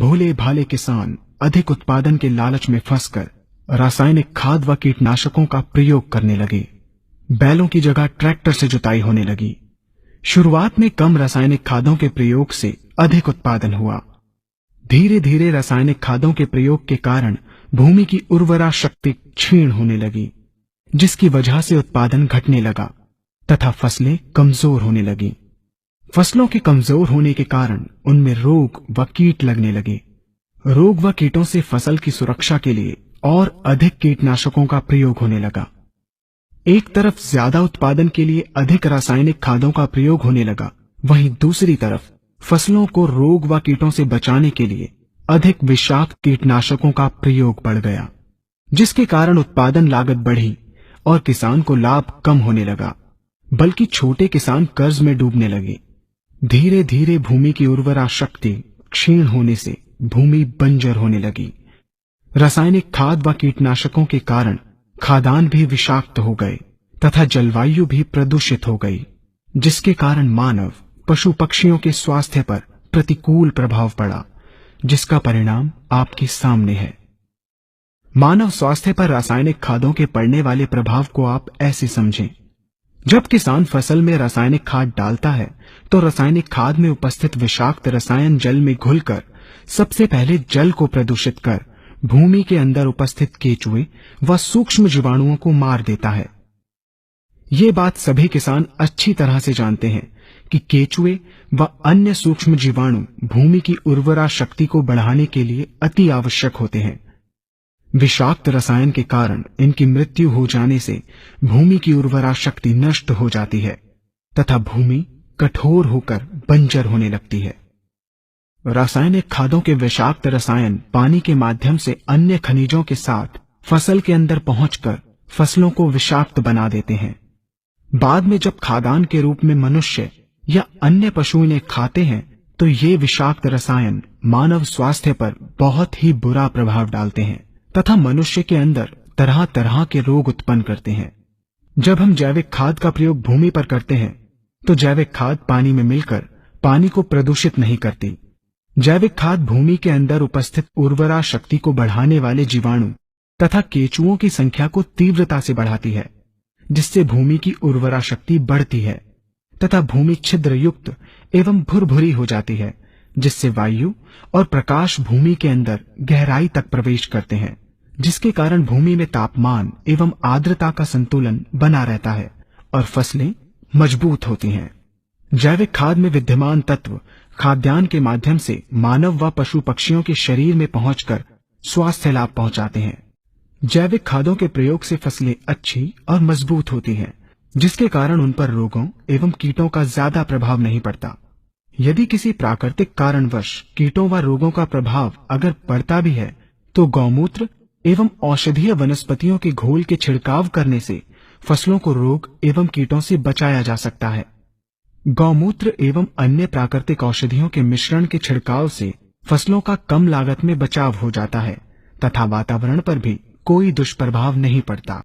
भोले भाले किसान अधिक उत्पादन के लालच में फंसकर रासायनिक खाद व कीटनाशकों का प्रयोग करने लगे। बैलों की जगह ट्रैक्टर से जुताई होने लगी। शुरुआत में कम रासायनिक खादों के प्रयोग से अधिक उत्पादन हुआ। धीरे धीरे रासायनिक खादों के प्रयोग के कारण भूमि की उर्वरा शक्ति क्षीण होने लगी, जिसकी वजह से उत्पादन घटने लगा तथा फसलें कमजोर होने लगी। फसलों के कमजोर होने के कारण उनमें रोग व कीट लगने लगे। रोग व कीटों से फसल की सुरक्षा के लिए और अधिक कीटनाशकों का प्रयोग होने लगा। एक तरफ ज्यादा उत्पादन के लिए अधिक रासायनिक खादों का प्रयोग होने लगा, वहीं दूसरी तरफ फसलों को रोग व कीटों से बचाने के लिए अधिक विषाक्त कीटनाशकों का प्रयोग बढ़ गया, जिसके कारण उत्पादन लागत बढ़ी और किसान को लाभ कम होने लगा, बल्कि छोटे किसान कर्ज में डूबने लगे। धीरे धीरे भूमि की उर्वरा शक्ति क्षीण होने से भूमि बंजर होने लगी। रासायनिक खाद व कीटनाशकों के कारण खाद्यान्न भी विषाक्त हो गए तथा जलवायु भी प्रदूषित हो गई, जिसके कारण मानव पशु पक्षियों के स्वास्थ्य पर प्रतिकूल प्रभाव पड़ा, जिसका परिणाम आपके सामने है। मानव स्वास्थ्य पर रासायनिक खादों के पड़ने वाले प्रभाव को आप ऐसे समझें। जब किसान फसल में रासायनिक खाद डालता है तो रासायनिक खाद में उपस्थित विषाक्त रसायन जल में घुलकर सबसे पहले जल को प्रदूषित कर भूमि के अंदर उपस्थित केचुए व सूक्ष्म जीवाणुओं को मार देता है। ये बात सभी किसान अच्छी तरह से जानते हैं कि केचुए व अन्य सूक्ष्म जीवाणु भूमि की उर्वरा शक्ति को बढ़ाने के लिए अति आवश्यक होते हैं। विषाक्त रसायन के कारण इनकी मृत्यु हो जाने से भूमि की उर्वरा शक्ति नष्ट हो जाती है तथा भूमि कठोर होकर बंजर होने लगती है। रासायनिक खादों के विषाक्त रसायन पानी के माध्यम से अन्य खनिजों के साथ फसल के अंदर पहुंचकर फसलों को विषाक्त बना देते हैं। बाद में जब खाद्यान्न के रूप में मनुष्य या अन्य पशु इन्हें खाते हैं तो ये विषाक्त रसायन मानव स्वास्थ्य पर बहुत ही बुरा प्रभाव डालते हैं तथा मनुष्य के अंदर तरह तरह के रोग उत्पन्न करते हैं। जब हम जैविक खाद का प्रयोग भूमि पर करते हैं तो जैविक खाद पानी में मिलकर पानी को प्रदूषित नहीं करती। जैविक खाद भूमि के अंदर उपस्थित उर्वरा शक्ति को बढ़ाने वाले जीवाणु तथा केचुओं की संख्या को तीव्रता से बढ़ाती है, जिससे भूमि की उर्वरा शक्ति बढ़ती है तथा भूमि छिद्र युक्त एवं भुरभुरी हो जाती है, जिससे वायु और प्रकाश भूमि के अंदर गहराई तक प्रवेश करते हैं, जिसके कारण भूमि में तापमान एवं आर्द्रता का संतुलन बना रहता है और फसलें मजबूत होती हैं। जैविक खाद में विद्यमान तत्व खाद्यान्न के माध्यम से मानव व पशु पक्षियों के शरीर में पहुंचकर स्वास्थ्य लाभ पहुंचाते हैं। जैविक खादों के प्रयोग से फसलें अच्छी और मजबूत होती हैं, जिसके कारण उन पर रोगों एवं कीटों का ज्यादा प्रभाव नहीं पड़ता। यदि किसी प्राकृतिक कारणवश कीटों व रोगों का प्रभाव अगर पड़ता भी है तो गौमूत्र एवं औषधीय वनस्पतियों के घोल के छिड़काव करने से फसलों को रोग एवं कीटों से बचाया जा सकता है। गौमूत्र एवं अन्य प्राकृतिक औषधियों के मिश्रण के छिड़काव से फसलों का कम लागत में बचाव हो जाता है तथा वातावरण पर भी कोई दुष्प्रभाव नहीं पड़ता।